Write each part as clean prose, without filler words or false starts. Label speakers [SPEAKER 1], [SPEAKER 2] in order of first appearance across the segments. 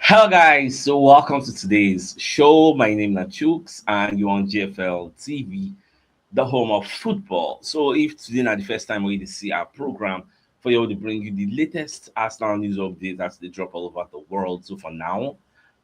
[SPEAKER 1] Hello guys, so welcome to today's show. My name is CHUKS and you're on GFL TV, the home of football. So if today is the first time we see our program for you to bring you the latest Arsenal news updates as they drop all over the world. So for now,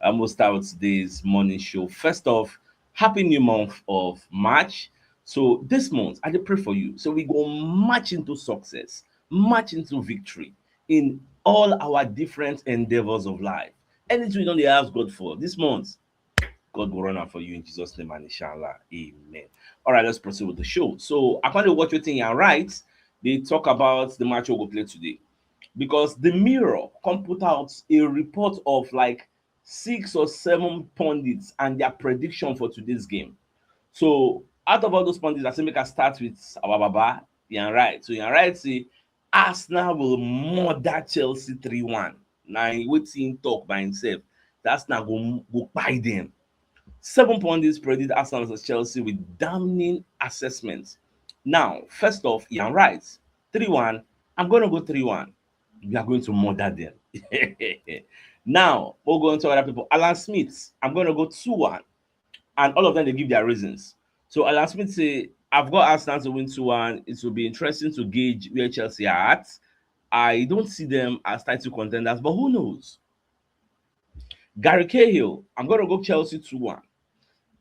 [SPEAKER 1] we'll start with today's morning show. First off, happy new month of March. So this month, I dey pray for you. So we go march into success, march into victory in all our different endeavors of life. Anything we don't dey ask God for this month, God will run out for you in Jesus' name and inshallah. Amen. All right, let's proceed with the show. So according to what you think are right, they talk about the match we will play today. Because the Mirror come put out a report of like 6 or 7 pundits and their prediction for today's game. So out of all those pundits, I say make I start with our Baba, Ian Wright. So Ian Wright say Arsenal will murder Chelsea 3-1. Now wetin talk by himself. That Arsenal go buy them. 7 pundits predict Arsenal versus Chelsea with damning assessments. Now, first off, Ian Wright, 3-1. I'm going to go 3-1. We are going to murder them. Now, we'll go into other people. Alan Smith, I'm going to go 2-1. And all of them, they give their reasons. So Alan Smith say, I've got Arsenal to win 2-1. It will be interesting to gauge where Chelsea are at. I don't see them as title contenders, but who knows? Gary Cahill, I'm going to go Chelsea 2-1.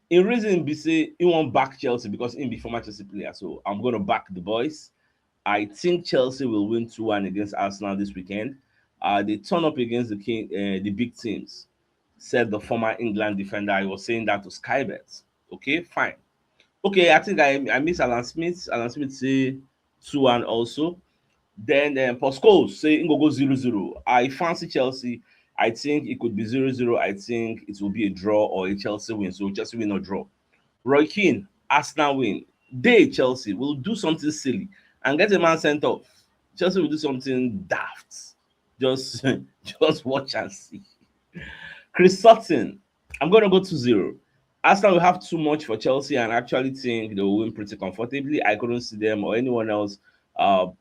[SPEAKER 1] In reason be say he won't back Chelsea because he be former Chelsea player. So I'm going to back the boys. I think Chelsea will win 2-1 against Arsenal this weekend. They turn up against the big teams, said the former England defender. I was saying that to Skybet. Okay, fine. Okay, I think I miss Alan Smith. Alan Smith say 2-1 also. Then Paul Scholes say it go 0-0. I fancy Chelsea. I think it could be 0-0. I think it will be a draw or a Chelsea win. So Chelsea win or draw. Roy Keane, Arsenal win. They, Chelsea, will do something silly and get a man sent off. Chelsea will do something daft. Just, just watch and see. Chris Sutton, I'm going to go 2-0. Arsenal will have too much for Chelsea and actually think they will win pretty comfortably. I couldn't see them or anyone else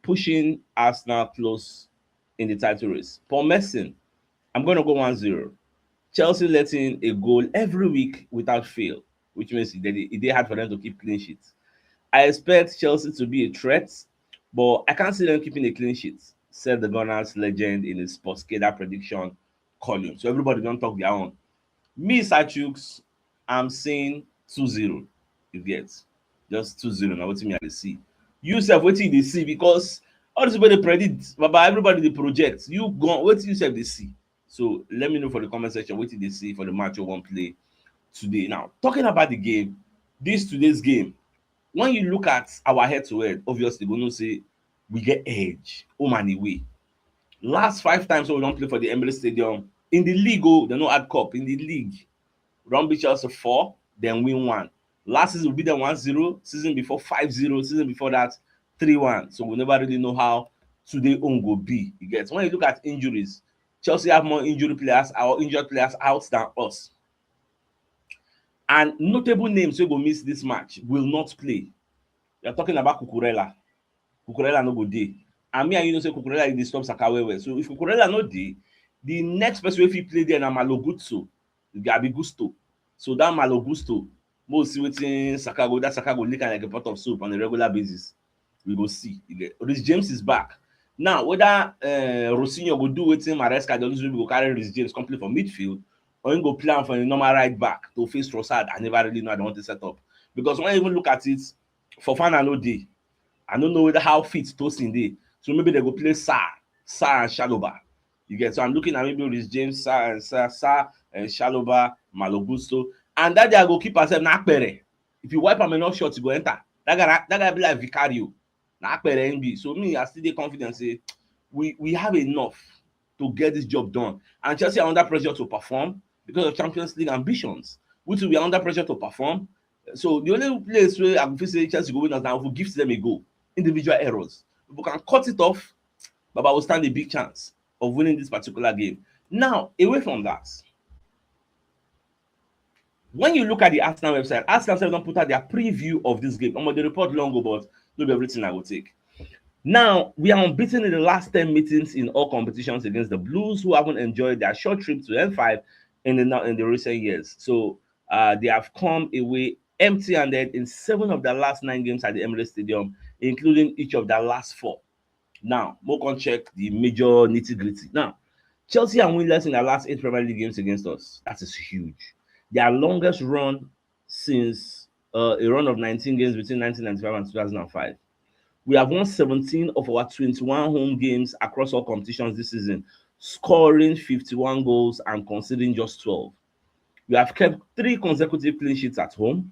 [SPEAKER 1] pushing Arsenal close in the title race. Paul Messon, I'm going to go 1-0. Chelsea letting a goal every week without fail, which means it hard for them to keep clean sheets. I expect Chelsea to be a threat, but I can't see them keeping a clean sheet, said the Gunners legend in his Sportscaster prediction column. So everybody don't talk their own. Me, Sachuk's, I'm saying 2-0. You get just 2-0. Now, what me I dey see? You self, what you dey see? Because all these people they predict, but everybody they project. You go, what you self they see? So let me know for the comment section what did they see for the match you want play today. Now, talking about the game, today's game, when you look at our head-to-head, obviously, we know say we get edge, home and away. Last 5 times we don't play for the Emirates Stadium. In the league, they no add cup. In the league, we don't beat Chelsea 4, then win 1. Last season, we beat them 1-0. Season before 5-0. Season before that, 3-1. So we never really know how today own go be. You get when you look at injuries, Chelsea have more injured players out than us. And notable names wey go miss this match will not play. We are talking about Cucurella. Cucurella no go dey. And me and you know say Cucurella dey stop Saka well. So if Cucurella no dey, the next person wey fit play there na Malo Gusto. So that Malo Gusto, mo see wetin that Saka go lick am like a pot of soup on a regular basis. We go see. Rhys James is back. Now, whether Rosinho go do wetin Maresca don do, we go carry Rhys James come play for midfield, or him go play am for a normal right back to face Trossard. I never really know how they want to set up. Because when I even look at it, Fofana no dey. I don't know whether how fit Tosin dey. So maybe they go play Sarr and Shaloba. You get, so I'm looking at maybe Rhys James, Sarr and Shaloba, Malo Gusto. And that guy go keep herself na Akpere. If you wipe am enough shots, you go enter. That guy be like Vicario. Na Akpere NB. So me, I still dey confident say we have enough to get this job done. And Chelsea are under pressure to perform because of Champions League ambitions. Which will be under pressure to perform. So the only place where I go say Chelsea go win us now, if we give them a goal, individual errors. If we can cut it off, Baba will stand a big chance of winning this particular game. Now, away from that, when you look at the Arsenal website, Arsenal don't put out their preview of this game. They report long ago, but not everything I will take. Now, we are unbeaten in the last 10 meetings in all competitions against the Blues, who haven't enjoyed their short trip to N5 in the recent years. So they have come away empty-handed in 7 of their last 9 games at the Emirates Stadium, including each of their last 4. Now, more can check the major nitty-gritty. Now, Chelsea are winless in their last 8 Premier League games against us. That is huge. Their longest run since a run of 19 games between 1995 and 2005. We have won 17 of our 21 home games across all competitions this season, scoring 51 goals and conceding just 12. We have kept 3 consecutive clean sheets at home,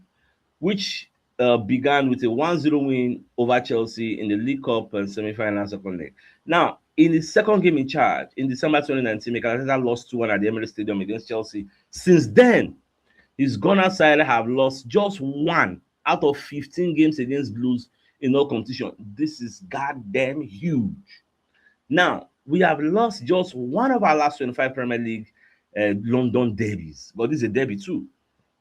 [SPEAKER 1] which began with a 1-0 win over Chelsea in the League Cup and semi-final second leg. Now, in his second game in charge, in December 2019, Mikel Arteta lost 2-1 at the Emirates Stadium against Chelsea. Since then, his Gunners side have lost just 1 out of 15 games against Blues in all competition. This is goddamn huge. Now, we have lost just 1 of our last 25 Premier League London derbies, but this is a derby too.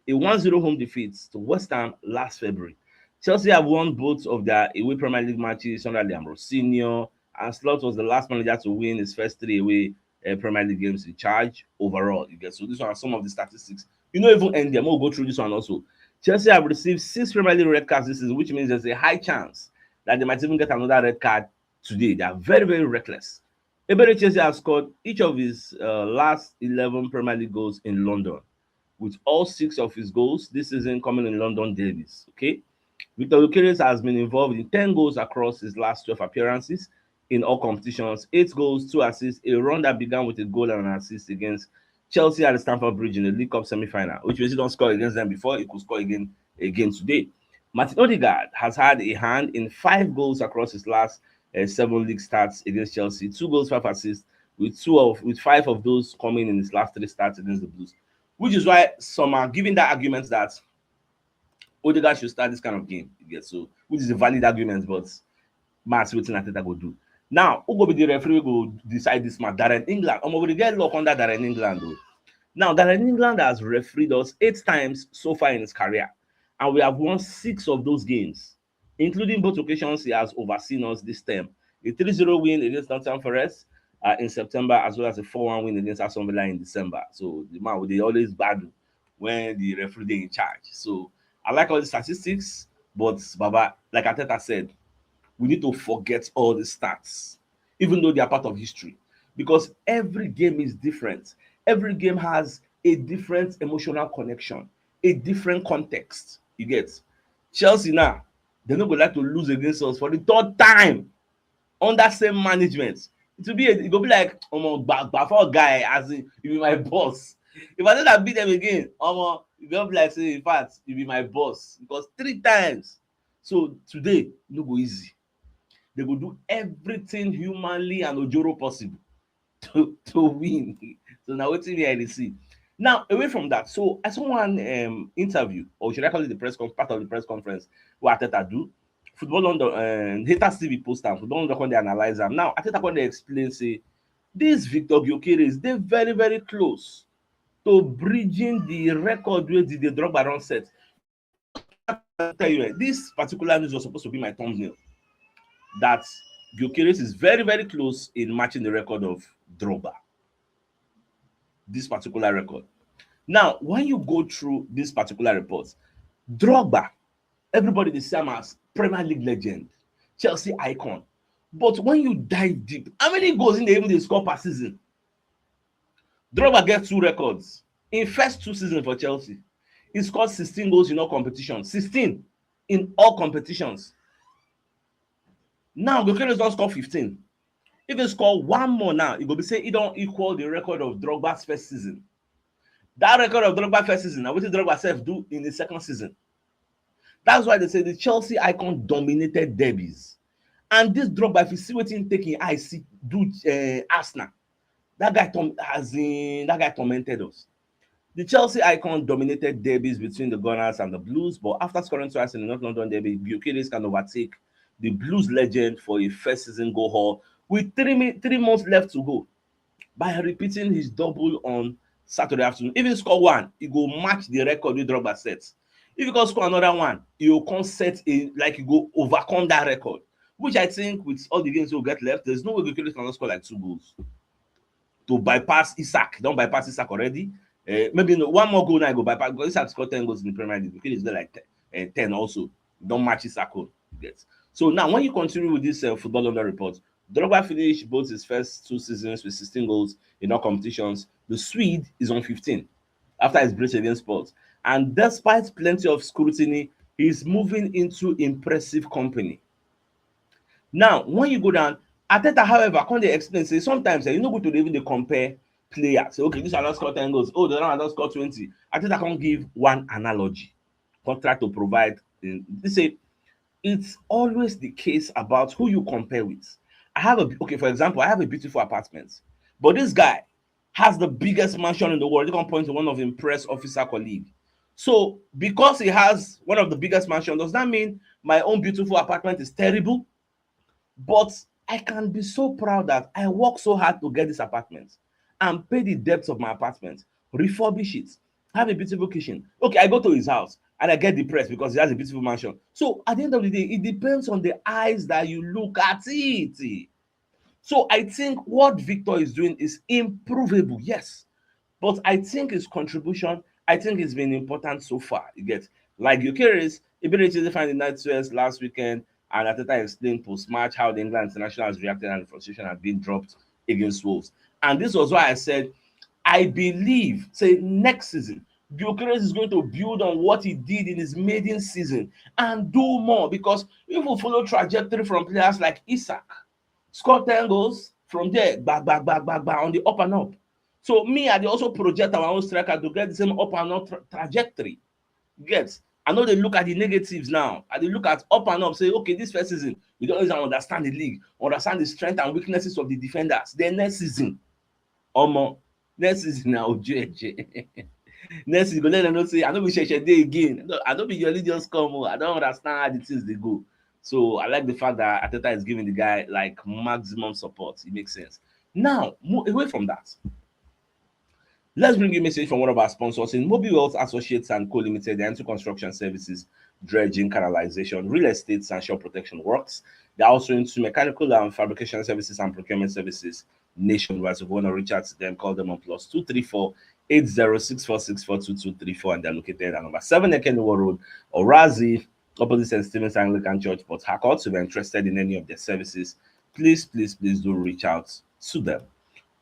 [SPEAKER 1] A 1-0 home defeat to West Ham last February. Chelsea have won both of their away Premier League matches under Liam Rossini, and Slot was the last manager to win his first 3 away Premier League games in charge overall. You get, so these are some of the statistics. You know, even end them. We'll go through this one also. Chelsea have received 6 Premier League red cards this season, which means there's a high chance that they might even get another red card today. They are very, very reckless. Ebere Chelsea has scored each of his last 11 Premier League goals in London, with all 6 of his goals this season coming in London derbies. Okay, Victor Gyokeres has been involved in 10 goals across his last 12 appearances in all competitions, 8 goals, 2 assists, a run that began with a goal and an assist against Chelsea at the Stamford Bridge in the League Cup semi-final, which means he don't score against them before, he could score again today. Martin Odegaard has had a hand in 5 goals across his last 7 league starts against Chelsea, 2 goals, 5 assists, with 5 of those coming in his last 3 starts against the Blues. Which is why some are giving that argument that Odegaard should start this kind of game. So, which is a valid argument, but match waiting Arteta go do. Now, who go be the referee go decide this match? Darren England. We get luck under Darren England though. Now, Darren England has refereed us 8 times so far in his career, and we have won 6 of those games, including both occasions he has overseen us this term. A 3-0 win against Nottingham Forest in September, as well as a 4-1 win against Aston Villa in December. So the man, they always battle when the referee is in charge. So I like all the statistics, but Baba, like Arteta said, we need to forget all the stats, even though they are part of history, because every game is different. Every game has a different emotional connection, a different context. You get Chelsea now, they're not going to like to lose against us for the 3rd time under same management. It go be like before guy, as in you be my boss. If I don't beat them again, you go be like say, in fact, you be my boss, because 3 times. So today no go easy. They go do everything humanly and ojoro possible to win. So now wetin me I dey see. Now, away from that, so I saw one interview, or should I call it the part of the press conference where Arteta do. Football London, Haters TV post am, Football London come dey analyze am. Now, Arteta come dey explain say this Victor Gyokeres dey very, very close to bridging the record wey the Drogba don set. Tell you, this particular news was supposed to be my thumbnail, that Gyokeres is very, very close in matching the record of Drogba. This particular record. Now, when you go through this particular report, Drogba, everybody dey see am as Premier League legend, Chelsea icon. But when you dive deep, how many goals in the even they score per season? Drogba gets 2 records in first 2 seasons for Chelsea. He scored 16 goals in all competitions. 16 in all competitions. Now, Gyokeres don score 15. If he score 1 more now, it go be say he don't equal the record of Drogba's first season. That record of Drogba's first season, now what did Drogba self do in the second season? That's why they say the Chelsea icon dominated derbies. And this Drogba, if you see what he's taking, I see do Arsenal. That guy tormented us. The Chelsea icon dominated derbies between the Gunners and the Blues, but after scoring twice in the North London derby, Gyokeres can overtake the Blues legend for a first season goal haul with 3 months left to go by repeating his double on Saturday afternoon. If he score 1, he go match the record with Drogba sets. If he can score another 1, he will come set he go overcome that record. which I think with all the games we'll get left, there's no way Gyokeres cannot score like 2 goals to bypass Isak. Don't bypass Isak already. Maybe no, one more goal now I go bypass because Isak scored 10 goals in the Premier League. Gyokeres got like 10 also. Don't match Isak own. Yes. So now when you continue with this football under report, Drogba finished both his first 2 seasons with 16 goals in all competitions. The Swede is on 15 after his brace against Spurs. And despite plenty of scrutiny, he's moving into impressive company. Now, when you go down, Ateta, however, can they explain? Say sometimes you no go to even dey compare players. Say, okay, this one don score 10 goals. Oh, the other one don score 20. Ateta can give one analogy. Contract to provide. They say it's always the case about who you compare with. Okay, for example, I have a beautiful apartment, but this guy has the biggest mansion in the world. He can point to one of his press officer colleague. So because he has one of the biggest mansion, does that mean my own beautiful apartment is terrible? But I can be so proud that I work so hard to get this apartment and pay the debts of my apartment, refurbish it, have a beautiful kitchen. Okay, I go to his house and I get depressed because he has a beautiful mansion. So at the end of the day, it depends on the eyes that you look at it. So I think what Victor is doing is improvable, yes. But I think his contribution, I think it's been important so far. You get like Gyokeres, ability to find the night swears last weekend, and Ateta explained post-match how the England international has reacted and the frustration had been dropped against Wolves. And this was why I said, I believe, say next season, Gyokeres is going to build on what he did in his maiden season and do more because if we follow trajectory from players like Isak, score 10 goals from there, back, on the up and up. So me, I dey also project our own striker to get the same up and up trajectory. Get? I know they look at the negatives now. I dey look at up and up, say, okay, this first season, we don't even understand the league, understand the strength and weaknesses of the defenders. Then next season, next season na ojueje. Next season, go let them know say, I no be sheshe dey again. I no be jolly just come. I don't understand how the things dey go. So I like the fact that Ateta is giving the guy like maximum support. It makes sense. Now, away from that, let's bring you a message from one of our sponsors in Mobile Wealth Associates and Co. Limited. They enter construction services, dredging, canalization, real estate, and shore protection works. They're also into mechanical and fabrication services and procurement services nationwide. So if you want to reach out to them, call them on +234 8064642234, and they're located at number 7 Ekenwa Road, Orazi, opposite St. Stephen's Anglican Church, Port Harcourt. So if you're interested in any of their services, please do reach out to them.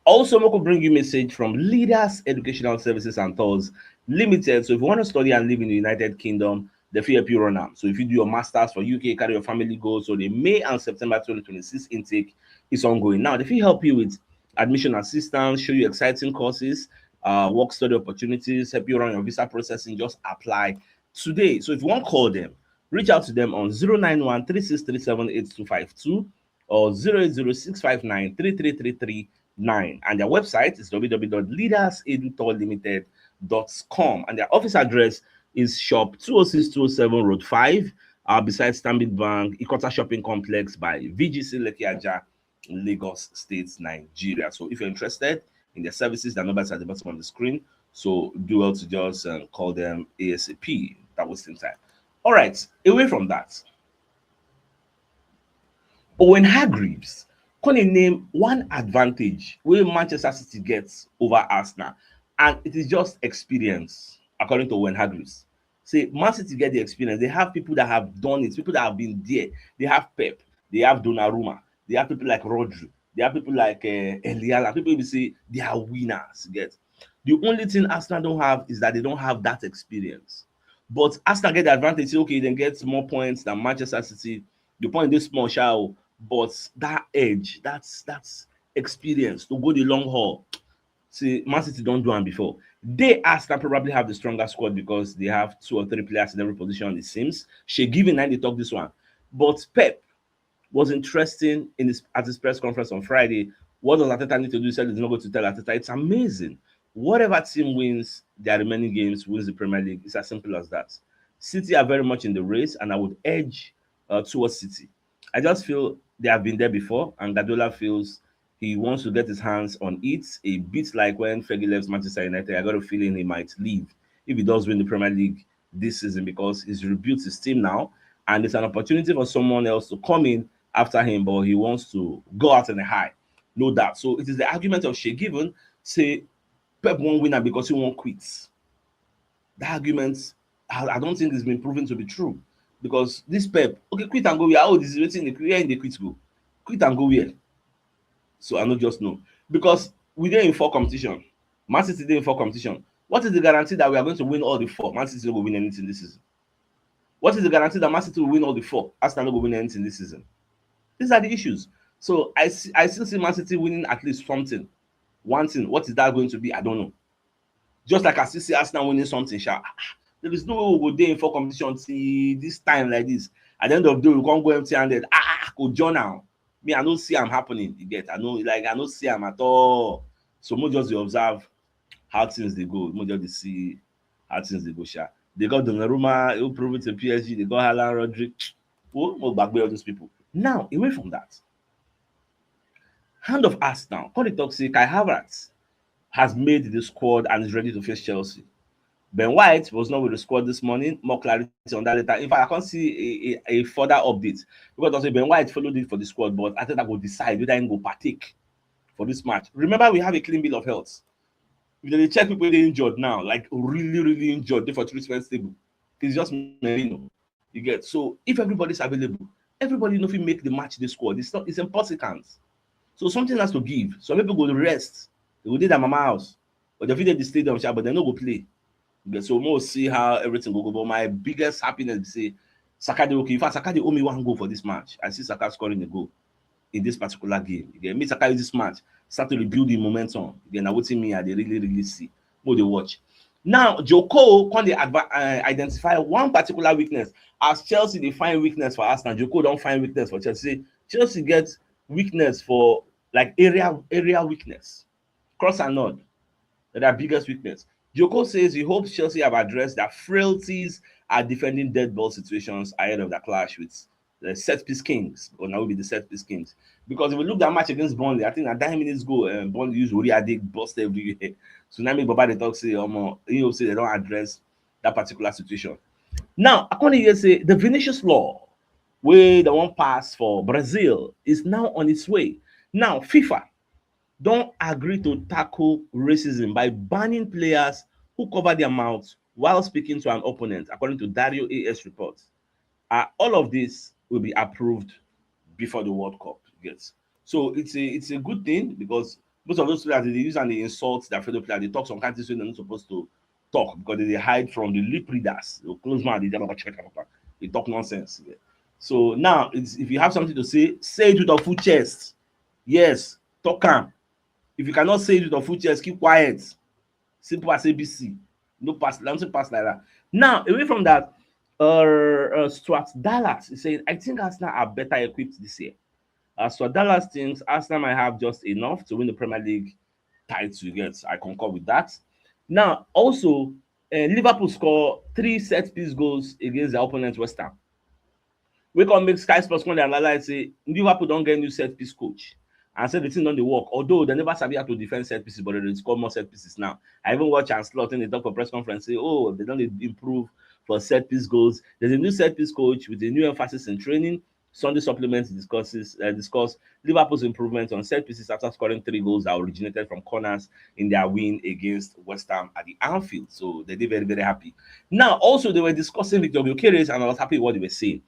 [SPEAKER 1] Also, we could bring you a message from Leaders Educational Services and Tours Limited. So if you want to study and live in the United Kingdom, the help you run out. So if you do your masters for UK, carry your family goals, so the May and September 2026 intake is ongoing. Now, if you help you with admission assistance, show you exciting courses, work study opportunities, help you run your visa processing, just apply today. So if you want to call them, reach out to them on 091 36378252 or 08065933339, and their website is www.leadersedutourlimited.com, and their office address is shop 206-207 Road 5, beside Stanbic Bank, Ikota Shopping Complex by VGC Lekki, Lagos State, Nigeria. So if you're interested in their services, their numbers at the bottom of the screen. So do well to just call them ASAP. That wasting time. All right, away from that, Owen Hargreaves can name one advantage where Manchester City gets over Arsenal, and it is just experience, according to Owen Hargreaves. Say Man City get the experience. They have people that have done it, people that have been there. They have Pep, they have Donnarumma, they have people like Rodri, they have people like Eliala. People will say they are winners. Get the only thing Arsenal don't have is that they don't have that experience. But Arsenal get the advantage. Say, okay, then get more points than Manchester City. The point this small shall, but that edge, that's experience to go the long haul. See, Man City don't do them before. They Arsenal probably have the stronger squad because they have 2 or 3 players in every position. It seems. She given 9 they talk this one, but Pep was interesting at his press conference on Friday. What does Arteta need to do? He said he's not going to tell Arteta. It's amazing. Whatever team wins their remaining games wins the Premier League. It's as simple as that. City are very much in the race, and I would edge towards City. I just feel they have been there before, and Guardiola feels he wants to get his hands on it. A bit like when Fergie left Manchester United, I got a feeling he might leave if he does win the Premier League this season because he's rebuilt his team now, and it's an opportunity for someone else to come in after him, but he wants to go out in a high. No doubt. So it is the argument of Shea Given say Pep won't win because he won't quit. That argument, I don't think it's been proven to be true. Because this Pep, okay, quit and go where? Oh, this is waiting in the where in the quit go. Quit and go where? So I don't just know. Because we didn't in four competition. Man City didn't in four competition. What is the guarantee that we are going to win all the four? Man City will win anything this season. What is the guarantee that Man City will win all the four? Arsenal will win anything this season. These are the issues. So I still see Man City winning at least something. One thing. What is that going to be? I don't know. Just like I still see Arsenal winning something, sha. There is no way we go there in four competition till this time like this. At the end of the day, we can't go empty-handed. Go join now. Me, I don't see am happening. You get? I don't see am at all. So more just observe how things they go. More just see how things they go, sha. They got Donnarumma, who proved it to PSG. They got Haaland, Rodri. Oh, more back all those people. Now, away from that, hand of Arsenal. Call it toxic. Kai Havertz has made the squad and is ready to face Chelsea. Ben White was not with the squad this morning. More clarity on that later. In fact, I can't see a further update because also Ben White followed it for the squad, but I think I will decide whether I go partake for this match. Remember, we have a clean bill of health. If they check people they injured now, like really, really injured, they for treatment stable. It's just Merino. You get so if everybody's available, everybody know if you make the match the squad. It's impossible. So something has to give. Some people go to rest. They go to their mama house, or they fit the stadium, but they no go play. So we'll see how everything will go. But my biggest happiness is say Saka dey okay. In fact, Saka dey owe me one goal for this match. I see Saka scoring a goal in this particular game. Again, me Saka use this match start to rebuild the momentum. Again, now waiting me, I dey really, really see. More they watch. Now, Joko can they identify one particular weakness. As Chelsea, they find weakness for Arsenal. Joko don't find weakness for Chelsea. Chelsea gets weakness for like area weakness. Cross and nod. Their biggest weakness. Joko says he hopes Chelsea have addressed their frailties at defending dead ball situations ahead of the clash with the set piece kings, or now will be the set piece kings. Because if we look at that match against Burnley, I think at 9 minutes ago, Burnley used Uriadic bust everywhere. So now me Baba they talk say, say they don't address that particular situation. Now, according to say the Vinicius law, where the one pass for Brazil is now on its way. Now, FIFA don't agree to tackle racism by banning players who cover their mouths while speaking to an opponent, according to Dario AS reports. All of this will be approved before the World Cup. Yes. So it's a good thing because most of those players they use and they insult their fellow players. They talk some kind of things they're not supposed to talk because they hide from the lip readers. The close man, they talk nonsense. Yeah. So now, if you have something to say it with a full chest. Yes, talk calm. If you cannot say it with a full chest, keep quiet. Simple as ABC. No pass, don't pass like that. Now, away from that, Stuart Dallas is saying, I think Arsenal are better equipped this year. Stuart Dallas thinks Arsenal might have just enough to win the Premier League title. Yes, I concur with that. Now, also, Liverpool score 3 set-piece goals against their opponent, West Ham. We can make Sky Sports when they analyze say Liverpool don't get new set-piece coach. And say the thing don't dey work. Although they never sabi how to defend set pieces, but they score more set pieces now. I even watch and slot in the talk for press conference say, oh, they don't improve for set piece goals. There's a new set piece coach with a new emphasis in training. Sunday supplements discuss Liverpool's improvement on set pieces after scoring 3 goals that originated from corners in their win against West Ham at the Anfield. So they did very, very happy. Now, also they were discussing with Gyokeres, and I was happy with what they were saying.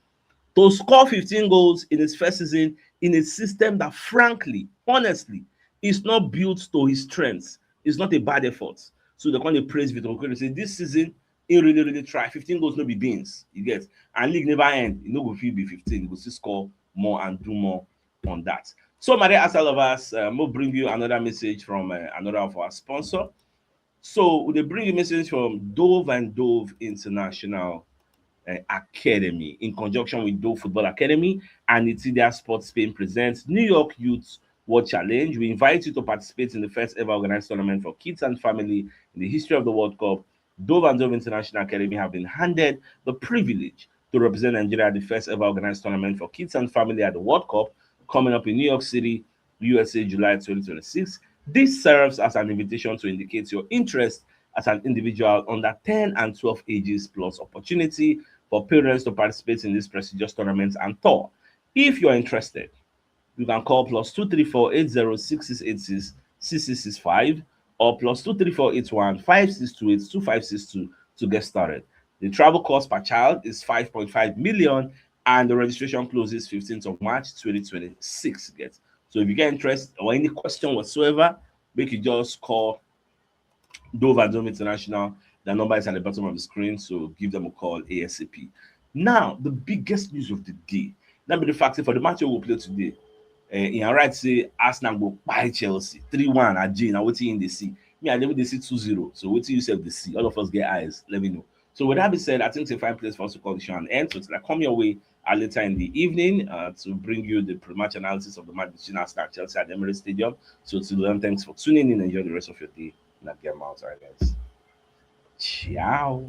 [SPEAKER 1] To score 15 goals in his first season in a system that, frankly, honestly, is not built to his strengths. It's not a bad effort. So they're going to praise Victor Okoye. Say this season, he really, really try. 15 goals, no be beans. You get. And league never end. You know, go feel be 15. You will still score more and do more on that. So, my dear Arsenal lovers, we'll bring you another message from another of our sponsor. So, they bring you a message from Dove and Dove International Academy in conjunction with Dove Football Academy and Itidia Sports Spain presents New York Youth World Challenge. We invite you to participate in the first ever organized tournament for kids and family in the history of the World Cup. Dove and Dove International Academy have been handed the privilege to represent Nigeria at the first ever organized tournament for kids and family at the World Cup coming up in New York City, USA, July 2026. This serves as an invitation to indicate your interest as an individual under 10 and 12 ages plus opportunity for parents to participate in this prestigious tournament and tour. If you're interested, you can call +234 8066866665 or +234 81 5628 2562 to get started. The travel cost per child is 5.5 million and the registration closes 15th of March 2026. Get so if you get interest or any question whatsoever, make you just call Dover Dome International. The number is at the bottom of the screen, so give them a call ASAP. Now, the biggest news of the day. Now be the fact that for the match we will play today, in right say Arsenal go buy Chelsea 3-1 at G. Now what in the see? Me, I never they see 2-0. So what you said the see? All of us get eyes. Let me know. So with that being said, I think it's a fine place for us to call the show and end. So till I come your way later in the evening to bring you the pre-match analysis of the match between Arsenal and Chelsea at the Emirates Stadium. So till then, thanks for tuning in. Enjoy the rest of your day. Not get out, all right, guys. Ciao.